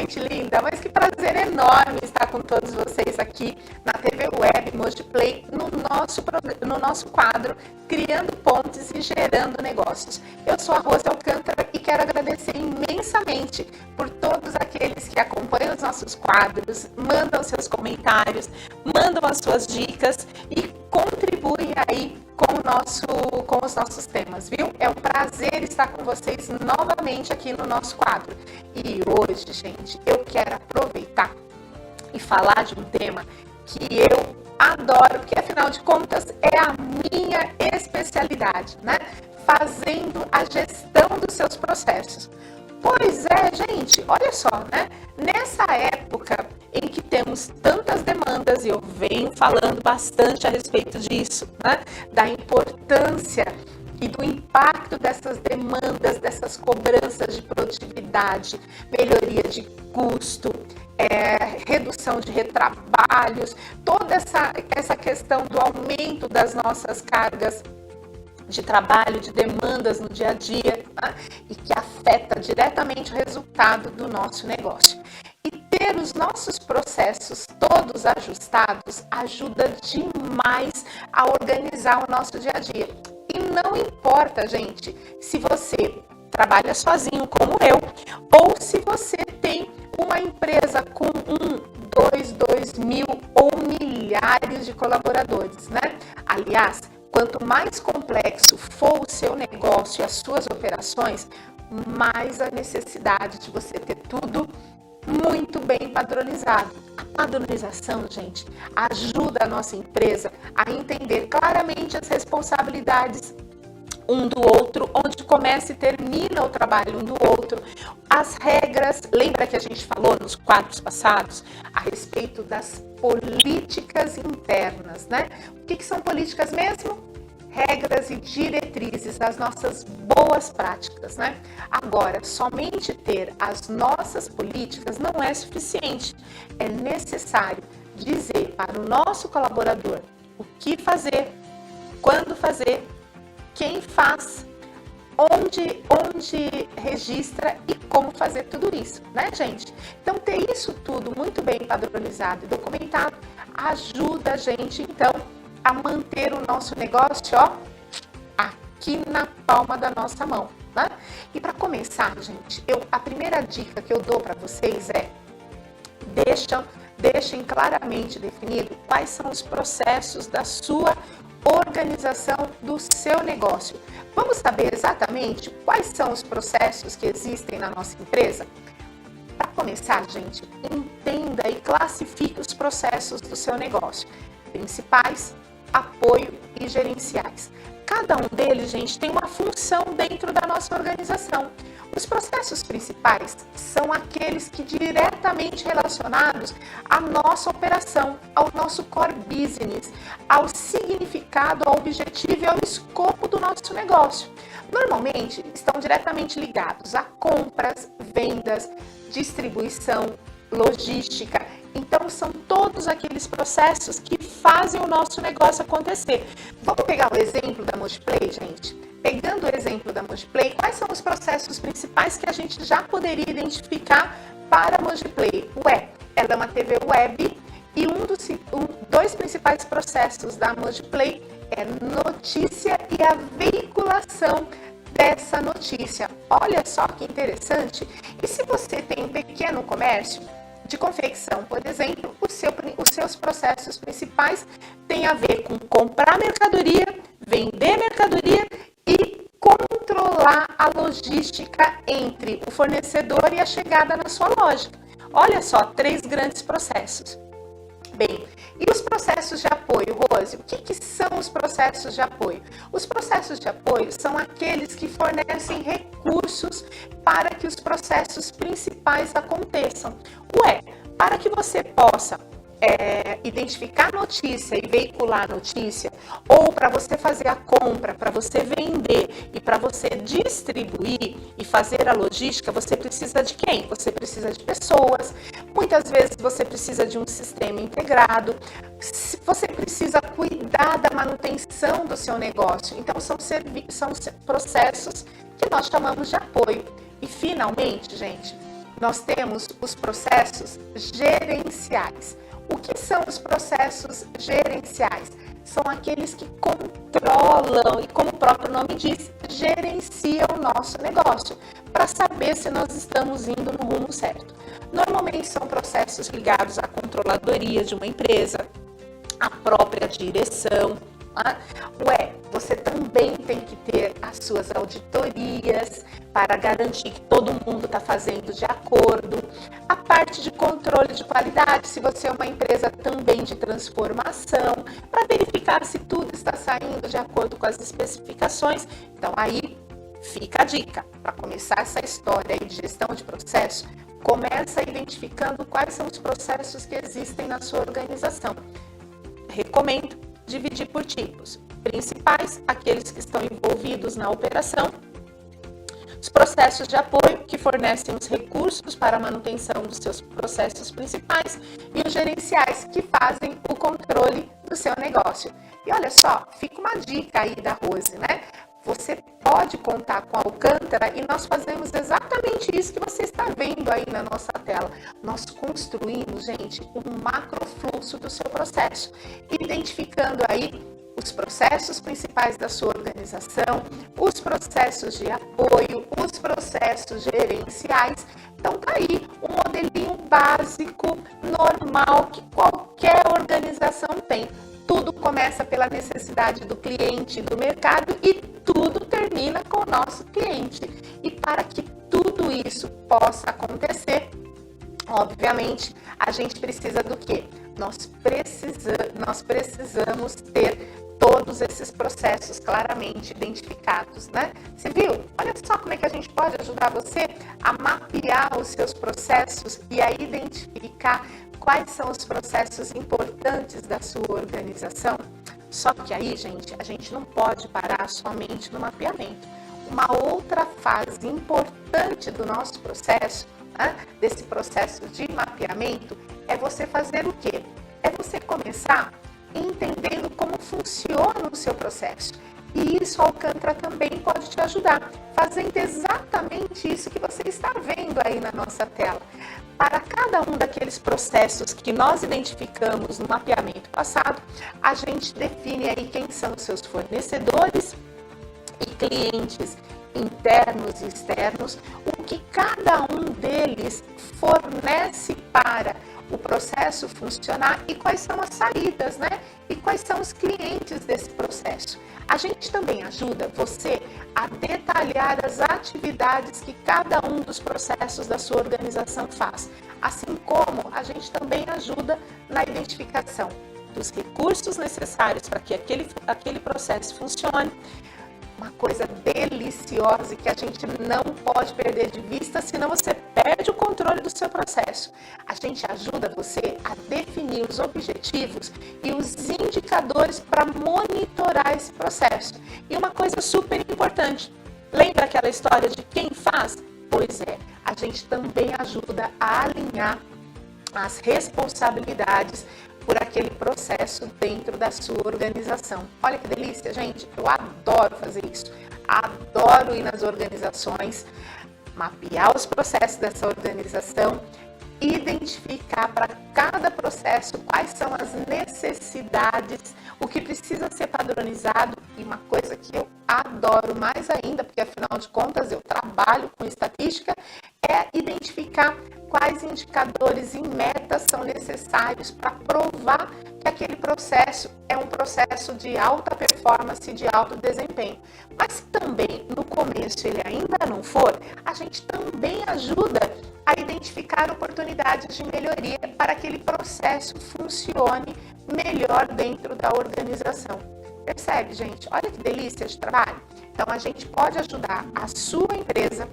gente linda, mas que prazer enorme estar com todos vocês aqui na TV Web Moji Play, no nosso quadro Criando Pontes e Gerando Negócios. Eu sou a Rose Alcântara e quero agradecer imensamente por todos aqueles que acompanham os nossos quadros, mandam seus comentários, mandam as suas dicas e contribuem aí com os nossos temas, viu? É um prazer estar com vocês novamente aqui no nosso quadro. E hoje, gente, eu quero aproveitar e falar de um tema que eu adoro, porque afinal de contas é a minha especialidade, né? Fazendo a gestão dos seus processos. Pois é, gente, olha só, né? Nessa época em que temos tantas demandas, e eu venho falando bastante a respeito disso, né? Da importância e do impacto dessas demandas, dessas cobranças de produtividade, melhoria de custo, redução de retrabalhos, toda essa questão do aumento das nossas cargas de trabalho, de demandas no dia a dia, tá? E que afeta diretamente o resultado do nosso negócio. E ter os nossos processos todos ajustados ajuda demais a organizar o nosso dia a dia. E não importa, gente, se você trabalha sozinho como eu, ou se você tem uma empresa com 2 mil ou milhares de colaboradores, né? Aliás, quanto mais complexo for o seu negócio e as suas operações, mais a necessidade de você ter tudo muito bem padronizado. A padronização, gente, ajuda a nossa empresa a entender claramente as responsabilidades um do outro, onde começa e termina o trabalho um do outro. As regras, lembra que a gente falou nos quadros passados a respeito das políticas internas, né? O que são políticas mesmo? Regras e diretrizes das nossas boas práticas, né? Agora, somente ter as nossas políticas não é suficiente. É necessário dizer para o nosso colaborador o que fazer, quando fazer, quem faz, onde registra e como fazer tudo isso, né, gente? Então, ter isso tudo muito bem padronizado e documentado ajuda a gente, então, a manter o nosso negócio, ó, aqui na palma da nossa mão, né? E para começar, gente, a primeira dica que eu dou para vocês é deixem claramente definido quais são os processos da sua organização do seu negócio. Vamos saber exatamente quais são os processos que existem na nossa empresa? Para começar, gente, entenda e classifique os processos do seu negócio: principais, apoio e gerenciais. Cada um deles, gente, tem uma função dentro da nossa organização. Os processos principais são aqueles que diretamente relacionados à nossa operação, ao nosso core business, ao significado, ao objetivo e ao escopo do nosso negócio. Normalmente, estão diretamente ligados a compras, vendas, distribuição, logística. Então, são todos aqueles processos que fazem o nosso negócio acontecer. Vamos pegar o exemplo da Moji Play, gente? Pegando o exemplo da Moji Play, quais são os processos principais que a gente já poderia identificar para a Moji Play? Ela é uma TV web e dois principais processos da Moji Play é notícia e a veiculação dessa notícia. Olha só que interessante. E se você tem um pequeno comércio de confecção, por exemplo, os seus processos principais têm a ver com comprar mercadoria, vender mercadoria e controlar a logística entre o fornecedor e a chegada na sua loja. Olha só, 3 grandes processos. Bem, e os processos de apoio, Rose? O que são os processos de apoio? Os processos de apoio são aqueles que fornecem recursos para que os processos principais aconteçam. Para que você possa identificar a notícia e veicular a notícia, ou para você fazer a compra, para você vender e para você distribuir e fazer a logística, você precisa de quem? Você precisa de pessoas, muitas vezes você precisa de um sistema integrado, você precisa cuidar da manutenção do seu negócio. Então, são processos que nós chamamos de apoio. E, finalmente, gente, nós temos os processos gerenciais. O que são os processos gerenciais? São aqueles que controlam e, como o próprio nome diz, gerenciam o nosso negócio, para saber se nós estamos indo no rumo certo. Normalmente são processos ligados à controladoria de uma empresa, à própria direção. Você também tem que ter as suas auditorias para garantir que todo mundo está fazendo de acordo. A parte de controle de qualidade, se você é uma empresa também de transformação, para verificar se tudo está saindo de acordo com as especificações. Então aí fica a dica, para começar essa história aí de gestão de processo, começa identificando quais são os processos que existem na sua organização. Recomendo dividir por tipos. Principais, aqueles que estão envolvidos na operação. Os processos de apoio, que fornecem os recursos para a manutenção dos seus processos principais. E os gerenciais, que fazem o controle do seu negócio. E olha só, fica uma dica aí da Rose, né? Você pode contar com a Alcântara e nós fazemos exatamente isso que você está vendo aí na nossa tela. Nós construímos, gente, um macrofluxo do seu processo, identificando aí os processos principais da sua organização, os processos de apoio, os processos gerenciais. Então tá aí um modelinho básico, normal, que qualquer organização tem. Tudo começa pela necessidade do cliente, do mercado, e tudo termina com o nosso cliente. E para que tudo isso possa acontecer, obviamente, a gente precisa do quê? Nós precisamos ter todos esses processos claramente identificados, né? Você viu? Olha só como é que a gente pode ajudar você a mapear os seus processos e a identificar quais são os processos importantes da sua organização. Só que aí, gente, a gente não pode parar somente no mapeamento. Uma outra fase importante do nosso processo, né, desse processo de mapeamento, é você fazer o quê? É você começar entendendo como funciona o seu processo. E isso a Alcântara também pode te ajudar, fazendo exatamente isso que você está vendo aí na nossa tela. Para cada um daqueles processos que nós identificamos no mapeamento passado, a gente define aí quem são os seus fornecedores e clientes internos e externos, o que cada um deles fornece para o processo funcionar e quais são as saídas, né? E quais são os clientes desse processo. A gente também ajuda você a detalhar as atividades que cada um dos processos da sua organização faz, assim como a gente também ajuda na identificação dos recursos necessários para que aquele processo funcione. Uma coisa deliciosa e que a gente não pode perder de vista, senão você perde o controle do seu processo. A gente ajuda você a definir os objetivos e os indicadores para monitorar esse processo. E uma coisa super importante, lembra aquela história de quem faz? Pois é, a gente também ajuda a alinhar as responsabilidades por aquele processo dentro da sua organização. Olha que delícia, gente! Eu adoro fazer isso. Adoro ir nas organizações, mapear os processos dessa organização, identificar para cada processo quais são as necessidades, o que precisa ser padronizado, e uma coisa que eu adoro mais ainda, porque afinal de contas eu trabalho com estatística, é identificar quais indicadores e metas são necessários para provar que aquele processo é um processo de alta performance, de alto desempenho. Mas também, no começo, ele ainda não for, a gente também ajuda a identificar oportunidades de melhoria para que aquele processo funcione melhor dentro da organização. Percebe, gente? Olha que delícia de trabalho. Então, a gente pode ajudar a sua empresa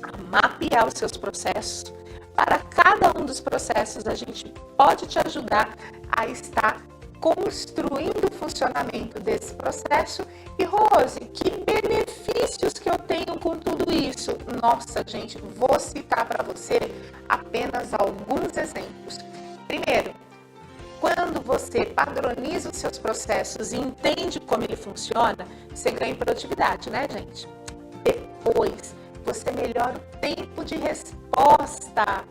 a mapear os seus processos. Para cada um dos processos, a gente pode te ajudar a estar construindo o funcionamento desse processo. E, Rose, que benefícios que eu tenho com tudo isso? Nossa, gente, vou citar para você apenas alguns exemplos. Primeiro, quando você padroniza os seus processos e entende como ele funciona, você ganha em produtividade, né, gente? Depois, você melhora o tempo de resposta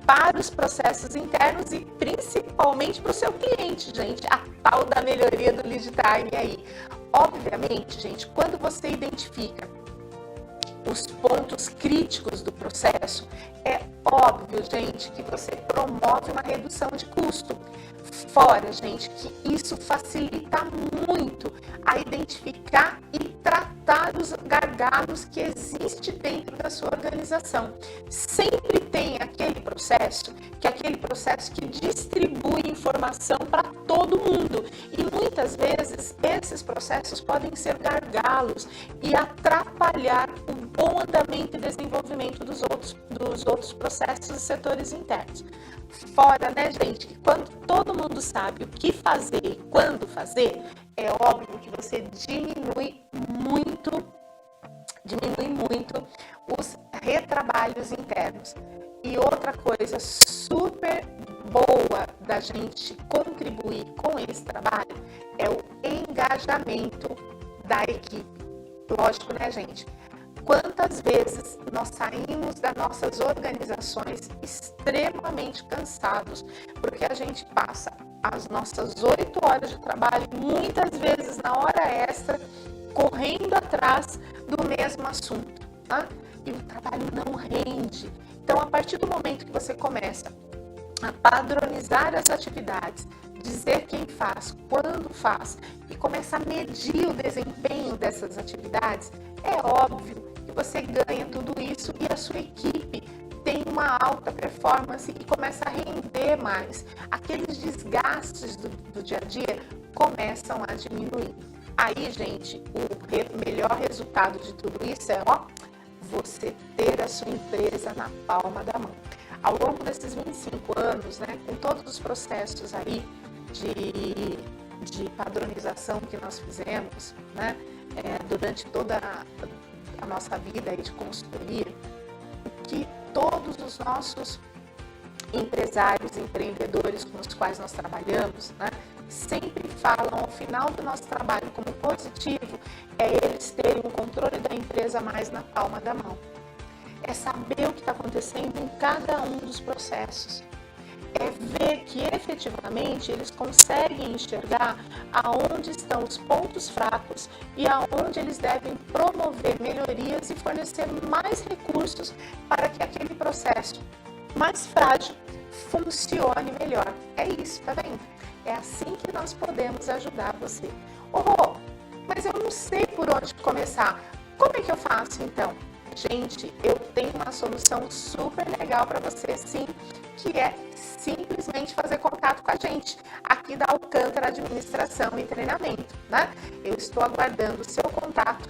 para os processos internos e principalmente para o seu cliente, gente, a tal da melhoria do lead time aí. Obviamente, gente, quando você identifica os pontos críticos do processo, é óbvio, gente, que você promove uma redução de custo. Fora, gente, que isso facilita muito a identificar e tratar os gargalos que existem dentro da sua organização. Sempre tem aquele processo que distribui informação para todo mundo. E muitas vezes esses processos podem ser gargalos e atrapalhar o bom andamento e desenvolvimento dos outros processos e setores internos. Fora, né, gente, que quando todo mundo sabe o que fazer e quando fazer, é óbvio que você diminui muito os retrabalhos internos. E outra coisa super boa da gente contribuir com esse trabalho é o engajamento da equipe. Lógico, né, gente? Quantas vezes nós saímos das nossas organizações extremamente cansados, porque a gente passa as nossas 8 horas de trabalho, muitas vezes na hora extra, correndo atrás do mesmo assunto, tá? E o trabalho não rende. Então, a partir do momento que você começa a padronizar as atividades, dizer quem faz, quando faz e começar a medir o desempenho dessas atividades, é óbvio que você ganha tudo isso e a sua equipe tem uma alta performance e começa a render mais. Aqueles desgastes do dia a dia começam a diminuir. Aí, gente, o melhor resultado de tudo isso é, você ter a sua empresa na palma da mão. Ao longo desses 25 anos, né, com todos os processos aí de padronização que nós fizemos, né, durante toda a nossa vida aí de consultoria, que todos os nossos empresários e empreendedores com os quais nós trabalhamos, né, sempre falam ao final do nosso trabalho como positivo, é eles terem o controle da empresa mais na palma da mão. É saber o que está acontecendo em cada um dos processos. É ver que efetivamente eles conseguem enxergar aonde estão os pontos fracos e aonde eles devem promover melhorias e fornecer mais recursos para que aquele processo mais frágil funcione melhor. É isso, tá vendo? É assim que nós podemos ajudar você. Mas eu não sei por onde começar. Como é que eu faço então? Gente, eu tenho uma solução super legal para você, sim, que é simplesmente fazer contato com a gente aqui da Alcântara Administração e Treinamento, né? Eu estou aguardando o seu contato.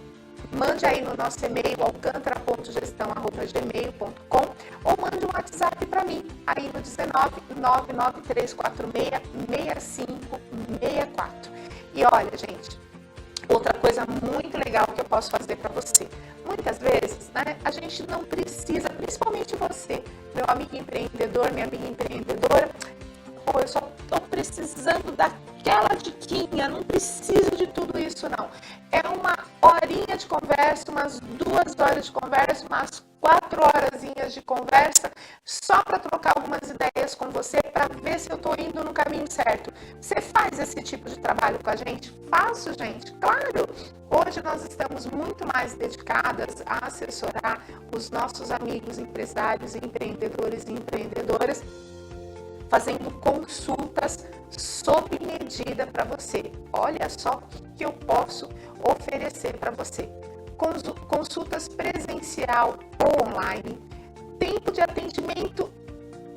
Mande aí no nosso e-mail alcantara.gestão@gmail.com ou mande um WhatsApp para mim aí no 19 99346 6564. E olha, gente, outra coisa muito legal que eu posso fazer para você. Muitas vezes, né, a gente não precisa, principalmente você, meu amigo empreendedor, minha amiga empreendedora, eu só estou precisando daquela diquinha, não preciso de tudo isso não. É uma horinha de conversa, umas 2 horas de conversa, umas 4 horazinhas de conversa, só para trocar algumas ideias com você, para ver se eu estou indo no caminho certo. Você faz esse tipo de trabalho com a gente? Faço, gente, claro! Hoje nós estamos muito mais dedicadas a assessorar os nossos amigos empresários, empreendedores e empreendedoras, fazendo consultas sob medida para você. Olha só o que eu posso oferecer para você. Consultas presencial ou online, tempo de atendimento,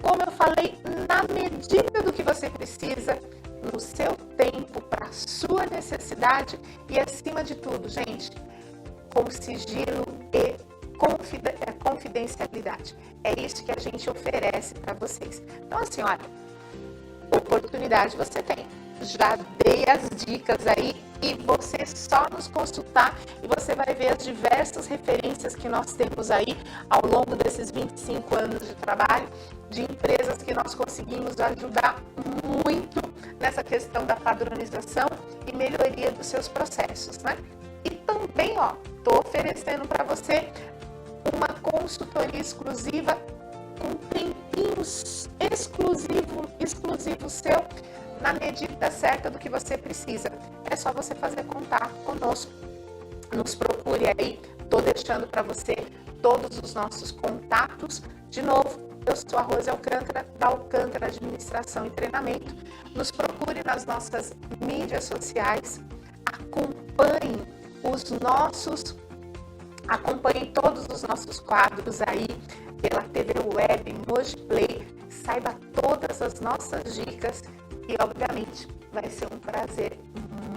como eu falei, na medida do que você precisa, no seu tempo, para a sua necessidade e, acima de tudo, gente, com sigilo e confidencialidade. É isso que a gente oferece para vocês. Então, assim, olha, oportunidade você tem. Já dei as dicas aí e você só nos consultar e você vai ver as diversas referências que nós temos aí ao longo desses 25 anos de trabalho, de empresas que nós conseguimos ajudar muito nessa questão da padronização e melhoria dos seus processos, né? E também, tô oferecendo para você uma consultoria exclusiva com tempinhos exclusivo seu, na medida certa do que você precisa. É só você fazer contato conosco. Nos procure aí, estou deixando para você todos os nossos contatos. De novo, eu sou a Rose Alcântara, da Alcântara Administração e Treinamento. Nos procure nas nossas mídias sociais, acompanhe todos os nossos quadros aí pela TV Web Moji Play, saiba todas as nossas dicas e, obviamente, vai ser um prazer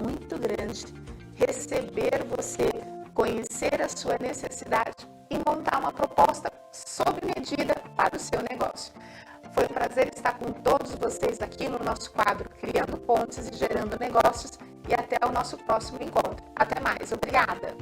muito grande receber você, conhecer a sua necessidade e montar uma proposta sob medida para o seu negócio. Foi um prazer estar com todos vocês aqui no nosso quadro Criando Pontes e Gerando Negócios, e até o nosso próximo encontro. Até mais, obrigada!